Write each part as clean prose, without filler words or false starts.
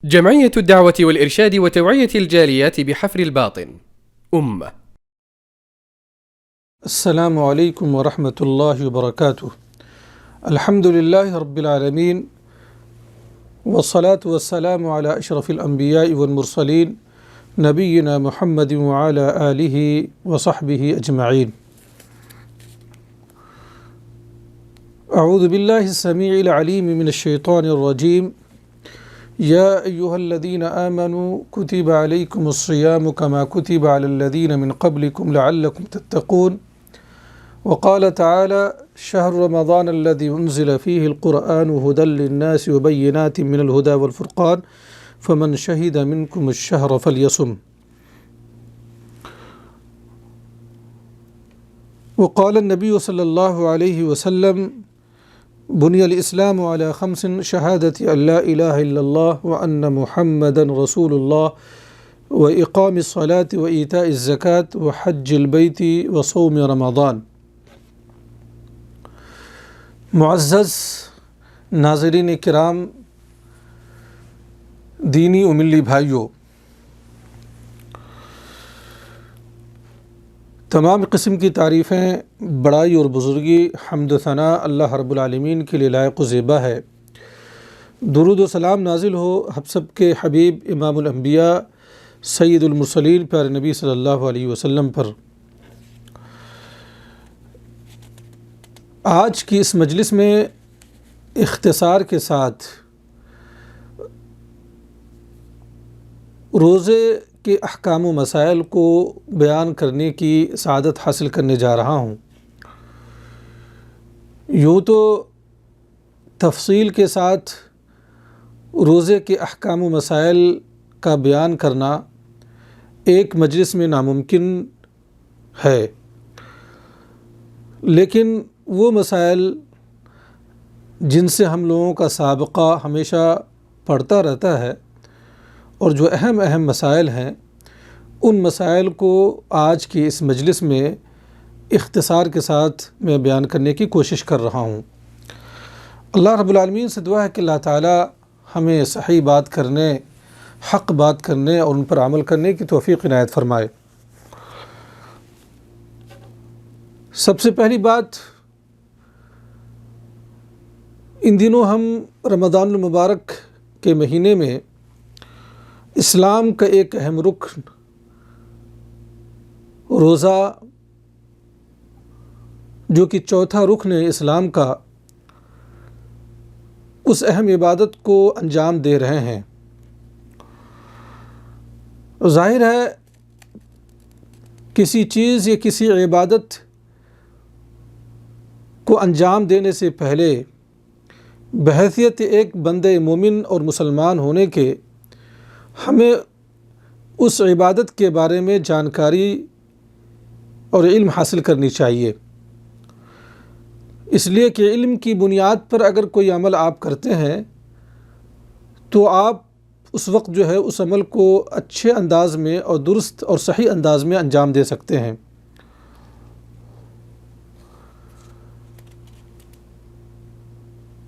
جمعية الدعوة والإرشاد وتوعية الجاليات بحفر الباطن أمة. السلام علیکم ورحمۃ اللہ وبرکاتہ۔ الحمد للہ رب العالمین والصلاة والسلام علی اشرف الانبیاء والمرسلین نبینا محمد وعلی آلہ وصحبہ اجمعین۔ اعوذ باللہ السمیع العلیم من الشیطان الرجیم۔ یا ایہا الذین آمنوا کتب علیکم الصیام کما کتب علی الذین من قبلکم لعلکم تتقون۔ وقال تعالى شهر رمضان الذي أنزل فيه القرآن هدى للناس وبينات من الهدى والفرقان فمن شهد منكم الشهر فليصم۔ وقال النبي صلى الله عليه وسلم بني الإسلام على خمس شهادة أن لا إله إلا الله وأن محمدا رسول الله وإقام الصلاة وإيتاء الزكاة وحج البيت وصوم رمضان۔ معزز ناظرین کرام، دینی و ملی بھائیوں، تمام قسم کی تعریفیں، بڑائی اور بزرگی، حمد و ثناء اللہ رب العالمین کے لیے لائق و زیبا ہے۔ درود و سلام نازل ہو ہم سب کے حبیب امام الانبیاء سید المرسلین پیارے نبی صلی اللہ علیہ وسلم پر۔ آج کی اس مجلس میں اختصار کے ساتھ روزے کے احکام و مسائل کو بیان کرنے کی سعادت حاصل کرنے جا رہا ہوں۔ یوں تو تفصیل کے ساتھ روزے کے احکام و مسائل کا بیان کرنا ایک مجلس میں ناممکن ہے، لیکن وہ مسائل جن سے ہم لوگوں کا سابقہ ہمیشہ پڑھتا رہتا ہے اور جو اہم مسائل ہیں، ان مسائل کو آج کی اس مجلس میں اختصار کے ساتھ میں بیان کرنے کی کوشش کر رہا ہوں۔ اللہ رب العالمین سے دعا ہے کہ اللہ تعالی ہمیں صحیح بات کرنے، حق بات کرنے اور ان پر عمل کرنے کی توفیق عنایت فرمائے۔ سب سے پہلی بات، ان دنوں ہم رمضان المبارک کے مہینے میں اسلام کا ایک اہم رکن روزہ، جو کہ چوتھا رکن ہے اسلام کا، اس اہم عبادت کو انجام دے رہے ہیں۔ ظاہر ہے کسی چیز یا کسی عبادت کو انجام دینے سے پہلے بحیثیت ایک بندہ مومن اور مسلمان ہونے کے ہمیں اس عبادت کے بارے میں جانکاری اور علم حاصل کرنی چاہیے، اس لیے کہ علم کی بنیاد پر اگر کوئی عمل آپ کرتے ہیں تو آپ اس وقت جو ہے اس عمل کو اچھے انداز میں اور درست اور صحیح انداز میں انجام دے سکتے ہیں۔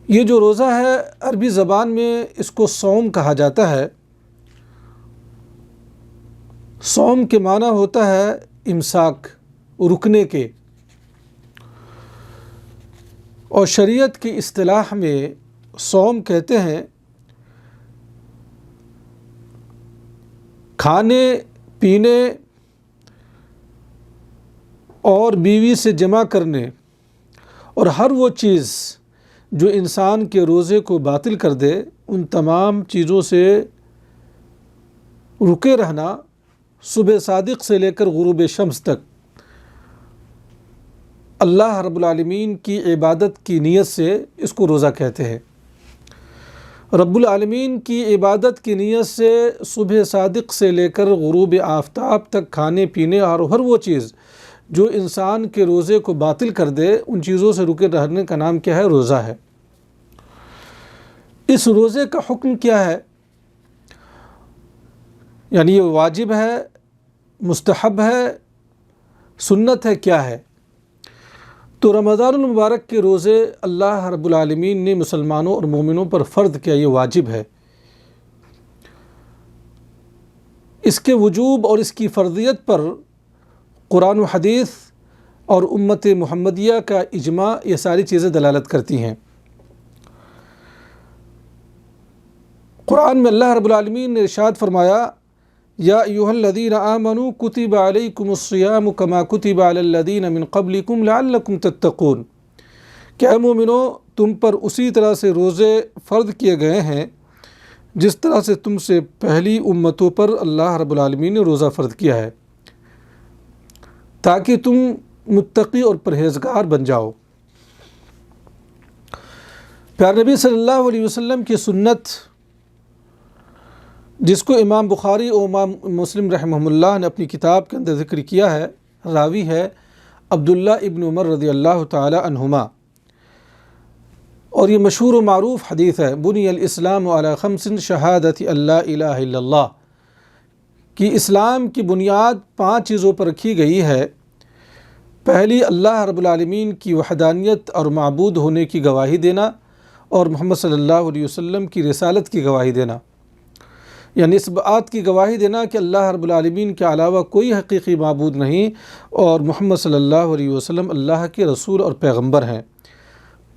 یہ جو روزہ ہے، عربی زبان میں اس کو صوم کہا جاتا ہے۔ صوم کے معنی ہوتا ہے امساک، رکنے کے، اور شریعت کی اصطلاح میں صوم کہتے ہیں کھانے پینے اور بیوی سے جمع کرنے اور ہر وہ چیز جو انسان کے روزے کو باطل کر دے، ان تمام چیزوں سے رکے رہنا، صبح صادق سے لے کر غروب شمس تک اللہ رب العالمین کی عبادت کی نیت سے اس کو روزہ کہتے ہیں۔ رب العالمین کی عبادت کی نیت سے صبح صادق سے لے کر غروب آفتاب تک کھانے پینے اور ہر وہ چیز جو انسان کے روزے کو باطل کر دے، ان چیزوں سے رکے رہنے کا نام کیا ہے؟ روزہ ہے۔ اس روزے کا حکم کیا ہے؟ یعنی یہ واجب ہے، مستحب ہے، سنت ہے، کیا ہے؟ تو رمضان المبارک کے روزے اللہ رب العالمین نے مسلمانوں اور مومنوں پر فرض کیا، یہ واجب ہے۔ اس کے وجوب اور اس کی فرضیت پر قرآن و حدیث اور امت محمدیہ کا اجماع یہ ساری چیزیں دلالت کرتی ہیں۔ قرآن میں اللہ رب العالمین نے ارشاد فرمایا یا ایھا الذین آمنوا کتب علیکم الصیام کما کتب علی الذین من قبلکم لعلکم تتقون، کہ اے مومنو تم پر اسی طرح سے روزے فرض کیے گئے ہیں جس طرح سے تم سے پہلی امتوں پر اللہ رب العالمین نے روزہ فرض کیا ہے، تاکہ تم متقی اور پرہیزگار بن جاؤ۔ پیارے نبی صلی اللہ علیہ وسلم کی سنت، جس کو امام بخاری اور امام مسلم رحمہ اللہ نے اپنی کتاب کے اندر ذکر کیا ہے، راوی ہے عبداللہ ابن عمر رضی اللہ تعالی عنہما، اور یہ مشہور و معروف حدیث ہے، بنی الاسلام علی خمس شہادت اللہ الہ الا اللہ، کہ اسلام کی بنیاد 5 چیزوں پر رکھی گئی ہے۔ پہلی، اللہ رب العالمین کی وحدانیت اور معبود ہونے کی گواہی دینا، اور محمد صلی اللہ علیہ وسلم کی رسالت کی گواہی دینا، یعنی اس بات کی گواہی دینا کہ اللہ رب العالمین کے علاوہ کوئی حقیقی معبود نہیں اور محمد صلی اللہ علیہ وسلم اللہ کے رسول اور پیغمبر ہیں۔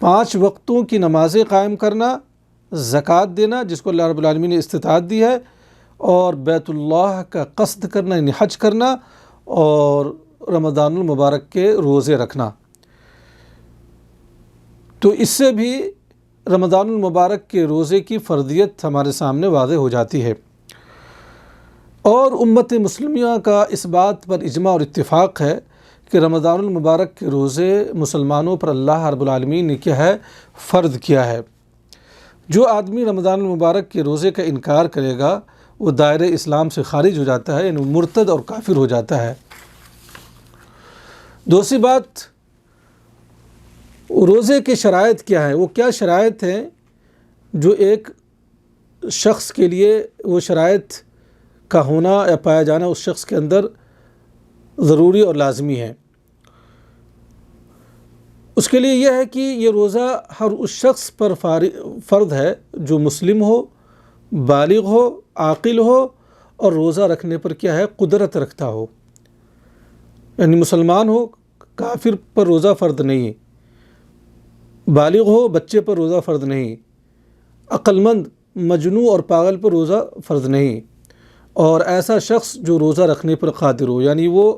5 وقتوں کی نمازیں قائم کرنا، زکوٰۃ دینا جس کو اللہ رب العالمین نے استطاعت دی ہے، اور بیت اللہ کا قصد کرنا یعنی حج کرنا، اور رمضان المبارک کے روزے رکھنا۔ تو اس سے بھی رمضان المبارک کے روزے کی فرضیت ہمارے سامنے واضح ہو جاتی ہے، اور امت مسلمہ کا اس بات پر اجماع اور اتفاق ہے کہ رمضان المبارک کے روزے مسلمانوں پر اللہ رب العالمین نے کیا ہے، فرض کیا ہے۔ جو آدمی رمضان المبارک کے روزے کا انکار کرے گا وہ دائرہ اسلام سے خارج ہو جاتا ہے، یعنی مرتد اور کافر ہو جاتا ہے۔ دوسری بات، روزے کے شرائط کیا ہیں، وہ کیا شرائط ہیں جو ایک شخص کے لیے وہ شرائط کا ہونا یا پایا جانا اس شخص کے اندر ضروری اور لازمی ہے۔ اس کے لیے یہ ہے کہ یہ روزہ ہر اس شخص پر فرض ہے جو مسلم ہو، بالغ ہو، عاقل ہو، اور روزہ رکھنے پر کیا ہے، قدرت رکھتا ہو، یعنی مسلمان ہو، کافر پر روزہ فرض نہیں، بالغ ہو، بچے پر روزہ فرض نہیں، عقل مند، مجنون اور پاگل پر روزہ فرض نہیں، اور ایسا شخص جو روزہ رکھنے پر قادر ہو، یعنی وہ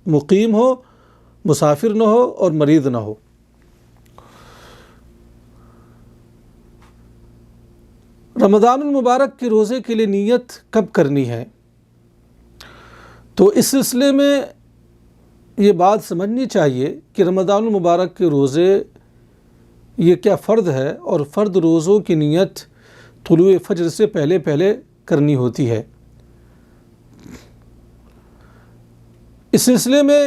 مقیم ہو، مسافر نہ ہو اور مریض نہ ہو۔ رمضان المبارک کے روزے کے لیے نیت کب کرنی ہے؟ تو اس سلسلے میں یہ بات سمجھنی چاہیے کہ رمضان المبارک کے روزے یہ کیا فرض ہے، اور فرض روزوں کی نیت طلوع فجر سے پہلے کرنی ہوتی ہے۔ اس سلسلے میں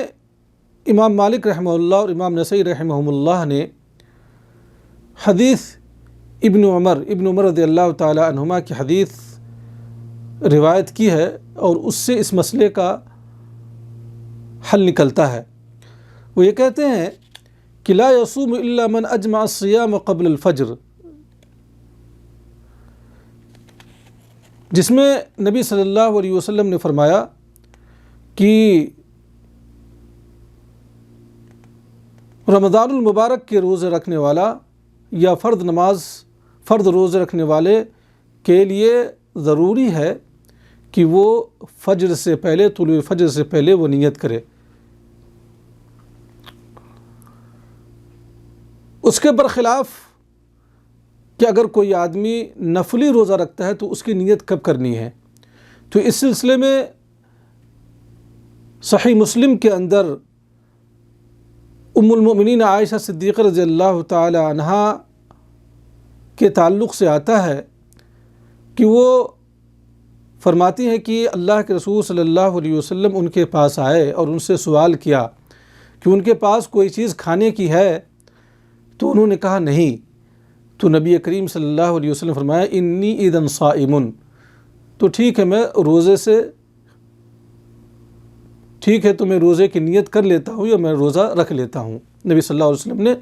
امام مالک رحمہ اللہ اور امام نسائی رحمہ اللہ نے حدیث ابن عمر رضی اللہ تعالی عنہما کی حدیث روایت کی ہے، اور اس سے اس مسئلے کا حل نکلتا ہے۔ وہ یہ کہتے ہیں کہ لا یصوم الا من اجمع الصیام قبل الفجر، جس میں نبی صلی اللہ علیہ وسلم نے فرمایا کہ رمضان المبارک کے روزے رکھنے والا یا فرض روزے رکھنے والے کے لیے ضروری ہے کہ وہ فجر سے پہلے، طلوع فجر سے پہلے وہ نیت کرے۔ اس کے برخلاف کہ اگر کوئی آدمی نفلی روزہ رکھتا ہے تو اس کی نیت کب کرنی ہے؟ تو اس سلسلے میں صحیح مسلم کے اندر ام المؤمنین عائشہ صدیقہ رضی اللہ تعالی عنہا کے تعلق سے آتا ہے کہ وہ فرماتی ہیں کہ اللہ کے رسول صلی اللہ علیہ وسلم ان کے پاس آئے اور ان سے سوال کیا کہ ان کے پاس کوئی چیز کھانے کی ہے، تو انہوں نے کہا نہیں، تو نبی کریم صلی اللہ علیہ وسلم فرمایا انی اذن صائم، تو ٹھیک ہے میں تو میں روزے کی نیت کر لیتا ہوں یا میں روزہ رکھ لیتا ہوں۔ نبی صلی اللہ علیہ وسلم نے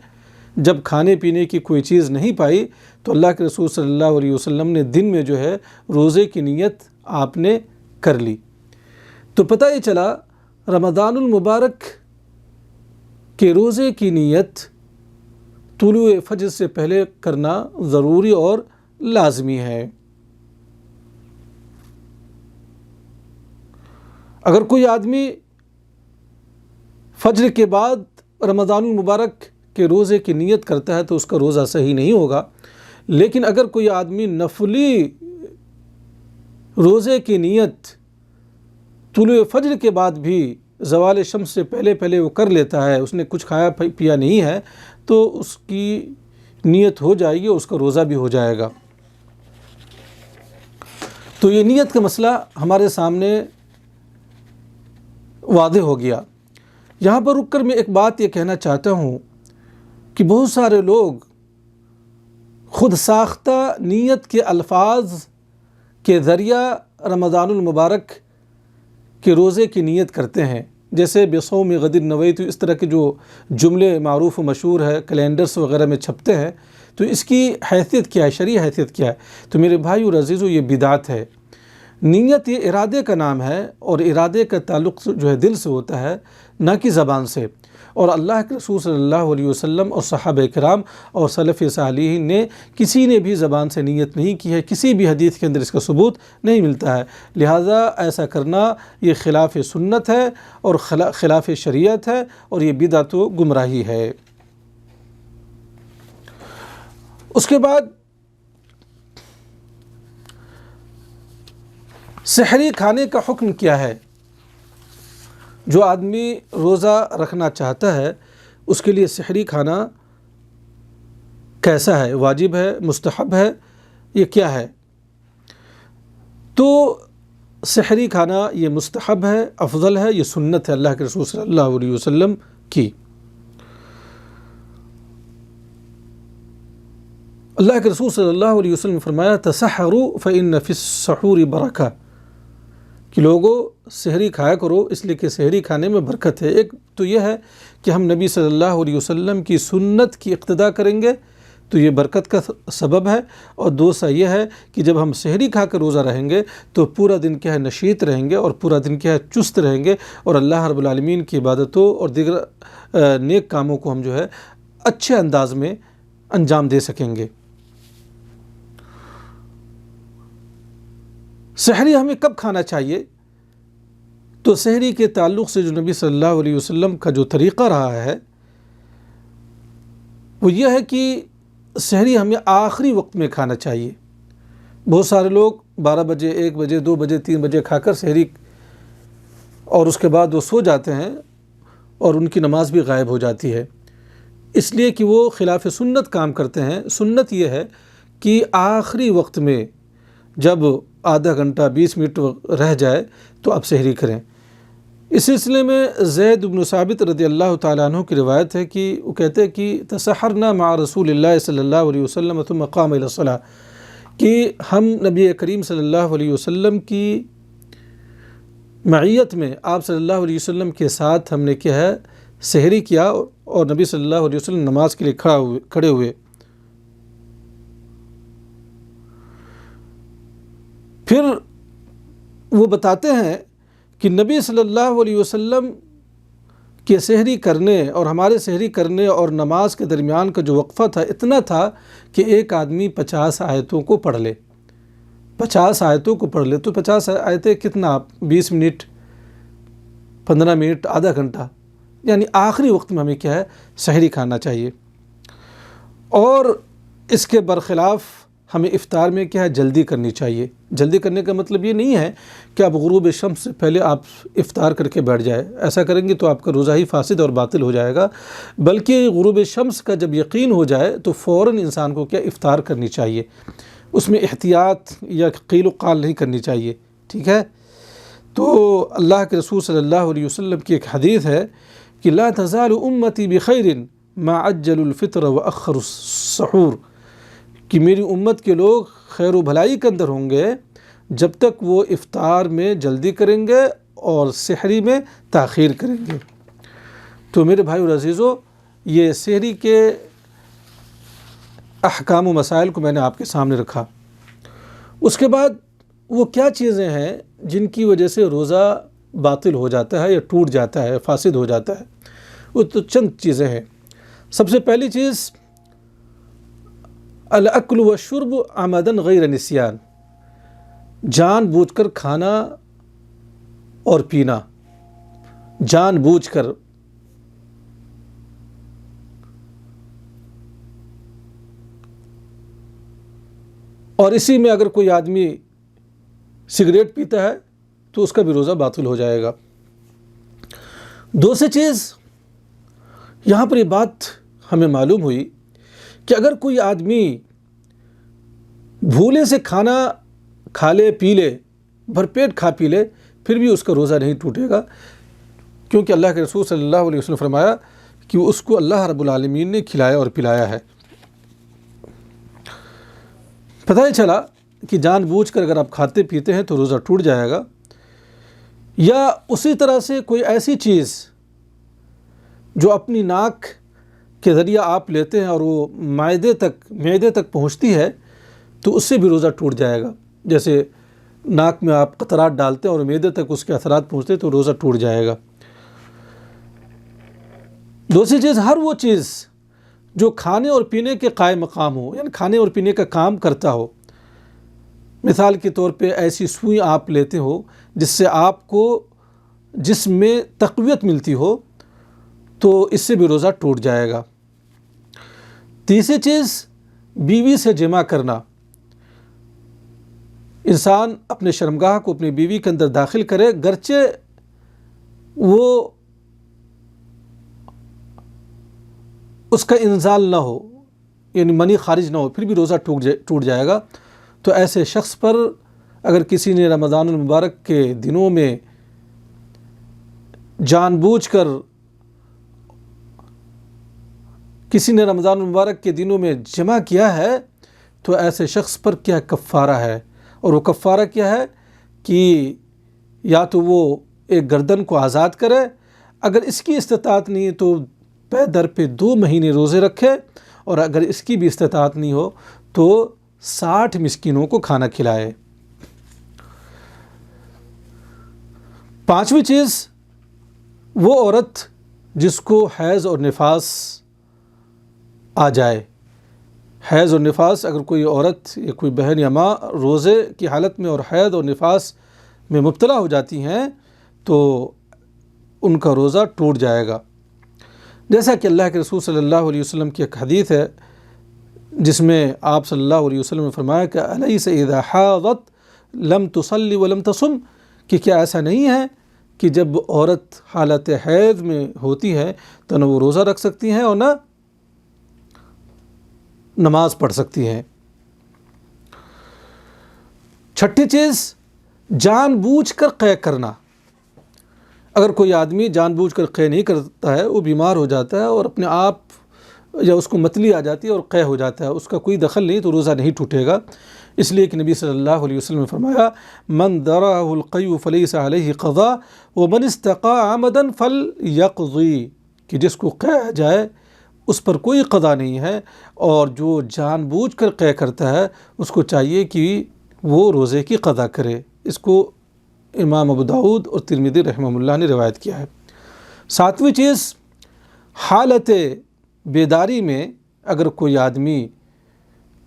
جب کھانے پینے کی کوئی چیز نہیں پائی تو اللہ کے رسول صلی اللہ علیہ وسلم نے دن میں جو ہے روزے کی نیت آپ نے کر لی، تو پتہ یہ چلا رمضان المبارک کے روزے کی نیت طلوع فجر سے پہلے کرنا ضروری اور لازمی ہے۔ اگر کوئی آدمی فجر کے بعد رمضان المبارک کے روزے کی نیت کرتا ہے تو اس کا روزہ صحیح نہیں ہوگا، لیکن اگر کوئی آدمی نفلی روزے کی نیت طلوع فجر کے بعد بھی زوال شمس سے پہلے وہ کر لیتا ہے، اس نے کچھ کھایا پیا نہیں ہے، تو اس کی نیت ہو جائے گی، اس کا روزہ بھی ہو جائے گا۔ تو یہ نیت کا مسئلہ ہمارے سامنے واضح ہو گیا۔ یہاں پر رک کر میں ایک بات یہ کہنا چاہتا ہوں کہ بہت سارے لوگ خود ساختہ نیت کے الفاظ کے ذریعہ رمضان المبارک کے روزے کی نیت کرتے ہیں، جیسے بصوم غد نویت، اس طرح کے جو جملے معروف و مشہور ہے کیلنڈرز وغیرہ میں چھپتے ہیں، تو اس کی حیثیت کیا ہے، شرعی حیثیت کیا ہے؟ تو میرے بھائی اور عزیزو، یہ بدعت ہے۔ نیت یہ ارادے کا نام ہے، اور ارادے کا تعلق جو ہے دل سے ہوتا ہے، نہ کہ زبان سے۔ اور اللہ کے رسول صلی اللہ علیہ وسلم اور صحابہ کرام اور سلف صالحین نے کسی نے بھی زبان سے نیت نہیں کی ہے، کسی بھی حدیث کے اندر اس کا ثبوت نہیں ملتا ہے۔ لہٰذا ایسا کرنا یہ خلاف سنت ہے اور خلاف شریعت ہے، اور یہ بدعت و گمراہی ہے۔ اس کے بعد سحری کھانے کا حکم کیا ہے؟ جو آدمی روزہ رکھنا چاہتا ہے اس کے لیے سحری کھانا کیسا ہے؟ واجب ہے، مستحب ہے، یہ کیا ہے؟ تو سحری کھانا یہ مستحب ہے، افضل ہے، یہ سنت ہے اللہ کے رسول صلی اللہ علیہ وسلم کی۔ اللہ کے رسول صلی اللہ علیہ وسلم نے فرمایا تسحروا فإن فی السحور برکہ، کہ لوگوں سحری کھایا کرو اس لیے کہ سحری کھانے میں برکت ہے۔ ایک تو یہ ہے کہ ہم نبی صلی اللہ علیہ وسلم کی سنت کی اقتداء کریں گے تو یہ برکت کا سبب ہے، اور دوسرا یہ ہے کہ جب ہم سحری کھا کر روزہ رہیں گے تو پورا دن کیا ہے نشیط رہیں گے، اور پورا دن کیا ہے چست رہیں گے، اور اللہ رب العالمین کی عبادتوں اور دیگر نیک کاموں کو ہم جو ہے اچھے انداز میں انجام دے سکیں گے۔ سحری ہمیں کب کھانا چاہیے؟ تو سحری کے تعلق سے جو نبی صلی اللہ علیہ وسلم کا جو طریقہ رہا ہے وہ یہ ہے کہ سحری ہمیں آخری وقت میں کھانا چاہیے۔ بہت سارے لوگ 12 بجے، 1 بجے، 2 بجے، 3 بجے کھا کر سحری، اور اس کے بعد وہ سو جاتے ہیں اور ان کی نماز بھی غائب ہو جاتی ہے، اس لیے کہ وہ خلاف سنت کام کرتے ہیں۔ سنت یہ ہے کہ آخری وقت میں جب آدھا گھنٹہ 20 منٹ رہ جائے تو آپ سحری کریں۔ اس سلسلے میں زید بن ثابت رضی اللہ تعالیٰ عنہ کی روایت ہے کہ وہ کہتے ہیں کہ تسحرنا مع رسول اللہ صلی اللہ علیہ وسلم ثم قام الی الصلاۃ، کہ ہم نبی کریم صلی اللہ علیہ وسلم کی معیت میں آپ صلی اللہ علیہ وسلم کے ساتھ ہم نے کیا ہے سحری کیا، اور نبی صلی اللہ علیہ وسلم نماز کے لیے کھڑے ہوئے۔ پھر وہ بتاتے ہیں کہ نبی صلی اللہ علیہ وسلم کے سحری کرنے اور ہمارے سحری کرنے اور نماز کے درمیان کا جو وقفہ تھا اتنا تھا کہ ایک آدمی 50 آیتوں کو پڑھ لے، 50 آیتوں کو پڑھ لے۔ تو 50 آیتیں کتنا؟ 20 منٹ، 15 منٹ، آدھا گھنٹہ، یعنی آخری وقت میں ہمیں کیا ہے سحری کھانا چاہیے۔ اور اس کے برخلاف ہمیں افطار میں کیا ہے جلدی کرنی چاہیے۔ جلدی کرنے کا مطلب یہ نہیں ہے کہ آپ غروب شمس سے پہلے آپ افطار کر کے بیٹھ جائے، ایسا کریں گے تو آپ کا روزہ ہی فاسد اور باطل ہو جائے گا، بلکہ غروب شمس کا جب یقین ہو جائے تو فوراً انسان کو کیا افطار کرنی چاہیے، اس میں احتیاط یا قیل و قال نہیں کرنی چاہیے، ٹھیک ہے؟ تو اللہ کے رسول صلی اللہ علیہ وسلم کی ایک حدیث ہے کہ لا تزال امتی بخیر ما عجل الفطر واخر السحور، کہ میری امت کے لوگ خیر و بھلائی کے اندر ہوں گے جب تک وہ افطار میں جلدی کریں گے اور سحری میں تاخیر کریں گے۔ تو میرے بھائی اور عزیزو، یہ سحری کے احکام و مسائل کو میں نے آپ کے سامنے رکھا۔ اس کے بعد وہ کیا چیزیں ہیں جن کی وجہ سے روزہ باطل ہو جاتا ہے یا ٹوٹ جاتا ہے، فاسد ہو جاتا ہے؟ وہ تو چند چیزیں ہیں۔ سب سے پہلی چیز الاکل والشرب عمدن غیر نسیان، جان بوجھ کر کھانا اور پینا، جان بوجھ کر۔ اور اسی میں اگر کوئی آدمی سگریٹ پیتا ہے تو اس کا بھی روزہ باطل ہو جائے گا۔ دوسری چیز، یہاں پر یہ بات ہمیں معلوم ہوئی کہ اگر کوئی آدمی بھولے سے کھانا کھا لے پی لے، بھرپیٹ کھا پی لے، پھر بھی اس کا روزہ نہیں ٹوٹے گا، کیونکہ اللہ کے رسول صلی اللہ علیہ وسلم نے فرمایا کہ اس کو اللہ رب العالمین نے کھلایا اور پلایا ہے۔ پتہ ہی چلا کہ جان بوجھ کر اگر آپ کھاتے پیتے ہیں تو روزہ ٹوٹ جائے گا۔ یا اسی طرح سے کوئی ایسی چیز جو اپنی ناک کے ذریعہ آپ لیتے ہیں اور وہ معدے تک پہنچتی ہے تو اس سے بھی روزہ ٹوٹ جائے گا۔ جیسے ناک میں آپ قطرات ڈالتے ہیں اور معدے تک اس کے اثرات پہنچتے ہیں تو روزہ ٹوٹ جائے گا۔ دوسری چیز، ہر وہ چیز جو کھانے اور پینے کے قائم مقام ہو، یعنی کھانے اور پینے کا کام کرتا ہو۔ مثال کے طور پہ ایسی سوئی آپ لیتے ہو جس سے آپ کو جسم میں تقویت ملتی ہو تو اس سے بھی روزہ ٹوٹ جائے گا۔ تیسری چیز، بیوی سے جمع کرنا۔ انسان اپنے شرمگاہ کو اپنی بیوی کے اندر داخل کرے، گرچہ وہ اس کا انزال نہ ہو، یعنی منی خارج نہ ہو، پھر بھی روزہ ٹوٹ جائے گا۔ تو ایسے شخص پر اگر کسی نے رمضان المبارک کے دنوں میں جان بوجھ کر رمضان المبارک کے دنوں میں جمع کیا ہے تو ایسے شخص پر کیا کفارہ ہے، اور وہ کفارہ کیا ہے کہ یا تو وہ ایک گردن کو آزاد کرے، اگر اس کی استطاعت نہیں ہے تو پے در پہ 2 مہینے روزے رکھے، اور اگر اس کی بھی استطاعت نہیں ہو تو 60 مسکینوں کو کھانا کھلائے۔ پانچویں چیز، وہ عورت جس کو حیض اور نفاس آ جائے۔ حیض اور نفاس، اگر کوئی عورت یا کوئی بہن یا ماں روزے کی حالت میں اور حیض اور نفاس میں مبتلا ہو جاتی ہیں تو ان کا روزہ ٹوٹ جائے گا۔ جیسا کہ اللہ کے رسول صلی اللہ علیہ وسلم کی ایک حدیث ہے جس میں آپ صلی اللہ علیہ وسلم نے فرمایا کہ الیس اذا حاضت لم تصلی ولم تصم، کہ کیا ایسا نہیں ہے کہ جب عورت حالت حیض میں ہوتی ہے تو نہ وہ روزہ رکھ سکتی ہیں اور نہ نماز پڑھ سکتی ہیں۔ چھٹی چیز، جان بوجھ کر قے کرنا۔ اگر کوئی آدمی جان بوجھ کر قے نہیں کرتا ہے، وہ بیمار ہو جاتا ہے اور اپنے آپ یا اس کو متلی آ جاتی ہے اور قے ہو جاتا ہے، اس کا کوئی دخل نہیں تو روزہ نہیں ٹوٹے گا۔ اس لیے کہ نبی صلی اللہ علیہ وسلم نے فرمایا من درہ القی فلیس علیہ قضاء ومن استقاء عمدا فلیقضی، کہ جس کو قے آ جائے اس پر کوئی قضا نہیں ہے، اور جو جان بوجھ کر قے کرتا ہے اس کو چاہیے کہ وہ روزے کی قضا کرے۔ اس کو امام ابو داؤد اور ترمذی رحمہ اللہ نے روایت کیا ہے۔ ساتویں چیز، حالت بیداری میں اگر کوئی آدمی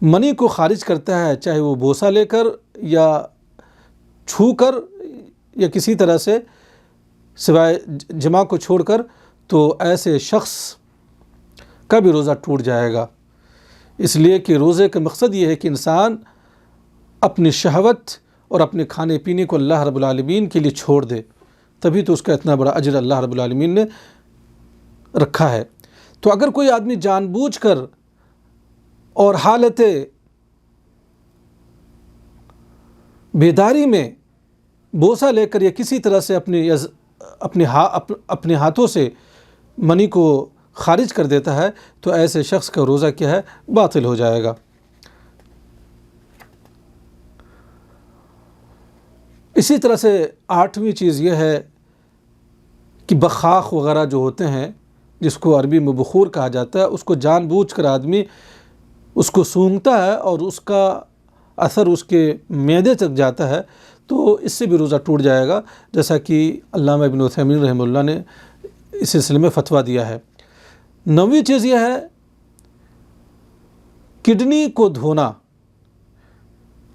منی کو خارج کرتا ہے، چاہے وہ بوسہ لے کر یا چھو کر یا کسی طرح سے سوائے جماع کو چھوڑ کر، تو ایسے شخص کا بھی روزہ ٹوٹ جائے گا۔ اس لیے کہ روزے کا مقصد یہ ہے کہ انسان اپنی شہوت اور اپنے کھانے پینے کو اللہ رب العالمین کے لیے چھوڑ دے، تبھی تو اس کا اتنا بڑا اجر اللہ رب العالمین نے رکھا ہے۔ تو اگر کوئی آدمی جان بوجھ کر اور حالت بیداری میں بوسہ لے کر یا کسی طرح سے اپنے ہاتھوں سے منی کو خارج کر دیتا ہے تو ایسے شخص کا روزہ کیا ہے، باطل ہو جائے گا۔ اسی طرح سے 8ویں چیز یہ ہے کہ بخاخ وغیرہ جو ہوتے ہیں، جس کو عربی میں بخور کہا جاتا ہے، اس کو جان بوجھ کر آدمی اس کو سونگھتا ہے اور اس کا اثر اس کے معدے تک جاتا ہے تو اس سے بھی روزہ ٹوٹ جائے گا، جیسا کہ علامہ ابن عثیمین رحمہ اللہ نے اس سلسلے میں فتویٰ دیا ہے۔ 9ویں چیز یہ ہے کڈنی کو دھونا،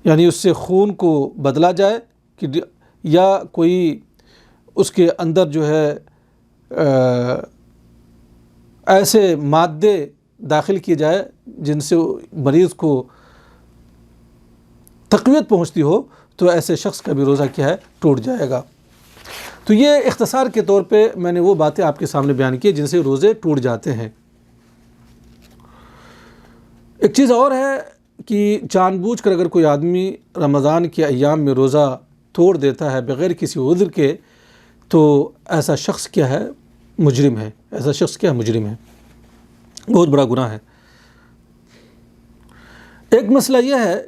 یعنی اس سے خون کو بدلا جائے یا کوئی اس کے اندر جو ہے ایسے مادے داخل کیے جائے جن سے مریض کو تقویت پہنچتی ہو، تو ایسے شخص کا بھی روزہ کیا ہے، ٹوٹ جائے گا۔ تو یہ اختصار کے طور پہ میں نے وہ باتیں آپ کے سامنے بیان کی جن سے روزے ٹوٹ جاتے ہیں۔ ایک چیز اور ہے کہ جان بوجھ کر اگر کوئی آدمی رمضان کے ایام میں روزہ توڑ دیتا ہے بغیر کسی عذر کے، تو ایسا شخص کیا ہے، مجرم ہے۔ ایسا شخص کیا ہے، مجرم ہے، بہت بڑا گناہ ہے۔ ایک مسئلہ یہ ہے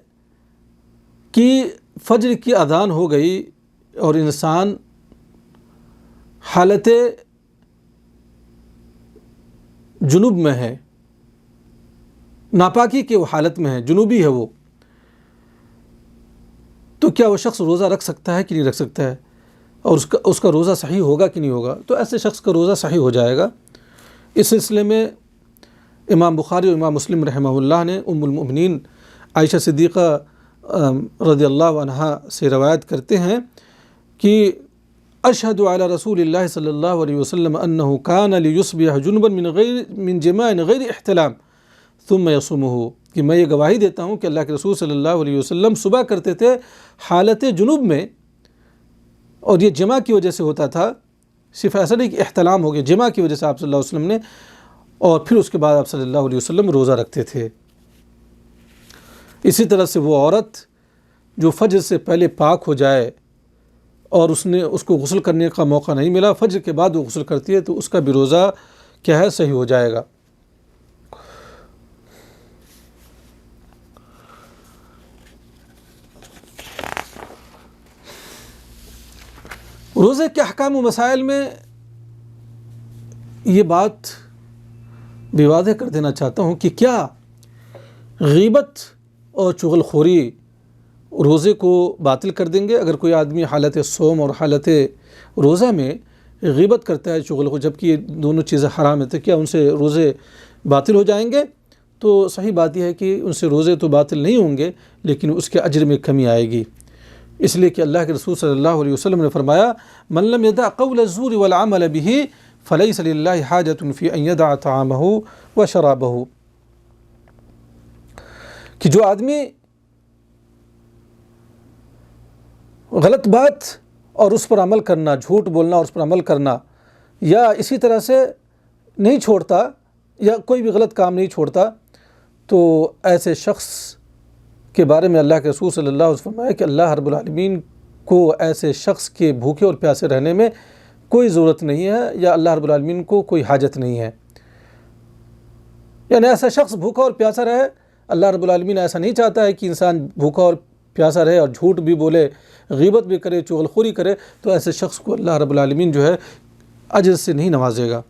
کہ فجر کی اذان ہو گئی اور انسان حالت جنوب میں ہے، ناپاکی کے وہ حالت میں ہے، جنوبی ہے وہ، تو کیا وہ شخص روزہ رکھ سکتا ہے کہ نہیں رکھ سکتا ہے، اور اس کا روزہ صحیح ہوگا کہ نہیں ہوگا؟ تو ایسے شخص کا روزہ صحیح ہو جائے گا۔ اس سلسلے میں امام بخاری اور امام مسلم رحمہ اللہ نے ام المؤمنین عائشہ صدیقہ رضی اللہ عنہا سے روایت کرتے ہیں کہ اشہد علی رسول اللہ صلی اللہ علیہ وسلم انہ کان لیصبح جنبا من جماع غیر احتلام ثم یصومہ، کہ میں یہ گواہی دیتا ہوں کہ اللہ کے رسول صلی اللہ علیہ وسلم صبح کرتے تھے حالت جنوب میں، اور یہ جمع کی وجہ سے ہوتا تھا، صرف ایسا نہیں کہ احتلام ہو گیا، جمع کی وجہ سے آپ صلی اللہ علیہ وسلم نے، اور پھر اس کے بعد آپ صلی اللہ علیہ وسلم روزہ رکھتے تھے۔ اسی طرح سے وہ عورت جو فجر سے پہلے پاک ہو جائے اور اس کو غسل کرنے کا موقع نہیں ملا، فجر کے بعد وہ غسل کرتی ہے، تو اس کا بھی روزہ کیا ہے، صحیح ہو جائے گا۔ روزے کے احکام و مسائل میں یہ بات بھی واضح کر دینا چاہتا ہوں کہ کیا غیبت اور چغل خوری روزے کو باطل کر دیں گے؟ اگر کوئی آدمی حالت صوم اور حالت روزہ میں غیبت کرتا ہے، چغل خوری، جبکہ یہ دونوں چیزیں حرام ہیں، تو کیا ان سے روزے باطل ہو جائیں گے؟ تو صحیح بات یہ ہے کہ ان سے روزے تو باطل نہیں ہوں گے، لیکن اس کے اجر میں کمی آئے گی، اس لیے کہ اللہ کے رسول صلی اللہ علیہ وسلم نے فرمایا من لم يدع قول الزور والعمل به فليس لله حاجة في ان يدع طعامه وشرابه، کہ جو آدمی غلط بات اور اس پر عمل کرنا، جھوٹ بولنا اور اس پر عمل کرنا، یا اسی طرح سے نہیں چھوڑتا، یا کوئی بھی غلط کام نہیں چھوڑتا، تو ایسے شخص کے بارے میں اللہ کے رسول صلی اللہ علیہ وسلم فرمایا کہ اللہ رب العالمین کو ایسے شخص کے بھوکے اور پیاسے رہنے میں کوئی ضرورت نہیں ہے، یا اللہ رب العالمین کو کوئی حاجت نہیں ہے۔ یعنی ایسا شخص بھوکا اور پیاسا رہے، اللہ رب العالمین ایسا نہیں چاہتا ہے کہ انسان بھوکا اور پیاسا رہے اور جھوٹ بھی بولے، غیبت بھی کرے، چغل خوری کرے، تو ایسے شخص کو اللہ رب العالمین جو ہے اجر سے نہیں نوازے گا۔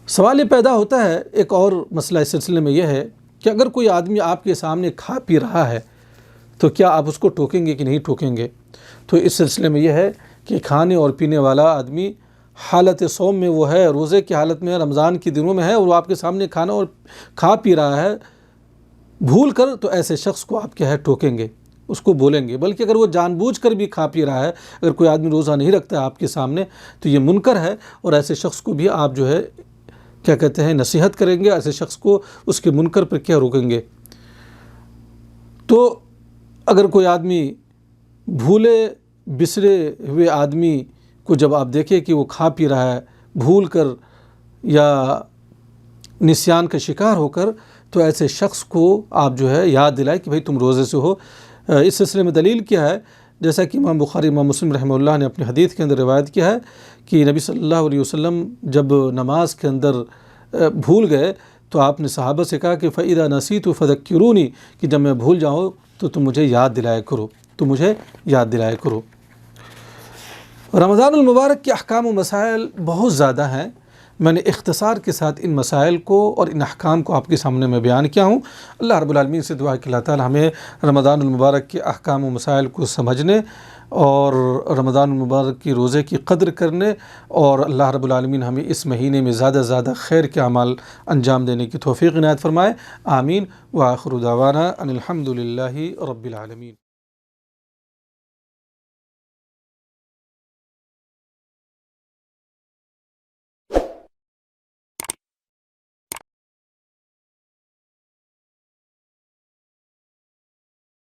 سوال یہ پیدا ہوتا ہے، ایک اور مسئلہ اس سلسلے میں یہ ہے کہ اگر کوئی آدمی آپ کے سامنے کھا پی رہا ہے تو کیا آپ اس کو ٹوکیں گے کہ نہیں ٹوکیں گے؟ تو اس سلسلے میں یہ ہے کہ کھانے اور پینے والا آدمی حالت صوم میں وہ ہے، روزے کی حالت میں ہے، رمضان کے دنوں میں ہے، اور وہ آپ کے سامنے کھانا اور کھا پی رہا ہے بھول کر، تو ایسے شخص کو آپ کیا ہے، ٹوکیں گے، اس کو بولیں گے۔ بلکہ اگر وہ جان بوجھ کر بھی کھا پی رہا ہے، اگر کوئی آدمی روزہ نہیں رکھتا ہے آپ کے سامنے، تو یہ منکر ہے، اور ایسے شخص کو بھی آپ جو ہے کیا کہتے ہیں، نصیحت کریں گے، ایسے شخص کو اس کے منکر پر کیا روکیں گے۔ تو اگر کوئی آدمی بھولے بسرے ہوئے آدمی کو جب آپ دیکھیں کہ وہ کھا پی رہا ہے بھول کر یا نسیان کا شکار ہو کر، تو ایسے شخص کو آپ جو ہے یاد دلائیں کہ بھئی تم روزے سے ہو۔ اس سلسلے میں دلیل کیا ہے؟ جیسا کہ امام بخاری امام مسلم رحمہ اللہ نے اپنے حدیث کے اندر روایت کیا ہے کہ نبی صلی اللہ علیہ وسلم جب نماز کے اندر بھول گئے تو آپ نے صحابہ سے کہا کہ فَإِذَا نَسِيتُ فَذَكِّرُونِي، کہ جب میں بھول جاؤں تو تم مجھے یاد دلایا کرو، تم مجھے یاد دلایا کرو۔ رمضان المبارک کے احکام و مسائل بہت زیادہ ہیں، میں نے اختصار کے ساتھ ان مسائل کو اور ان احکام کو آپ کے سامنے میں بیان کیا ہوں۔ اللہ رب العالمین سے دعا کہ اللہ تعالی ہمیں رمضان المبارک کے احکام و مسائل کو سمجھنے اور رمضان المبارک کی روزے کی قدر کرنے، اور اللہ رب العالمین ہمیں اس مہینے میں زیادہ سے زیادہ خیر کے اعمال انجام دینے کی توفیق عنایت فرمائے۔ آمین۔ وآخر دعوانا ان الحمد للہ رب العالمین۔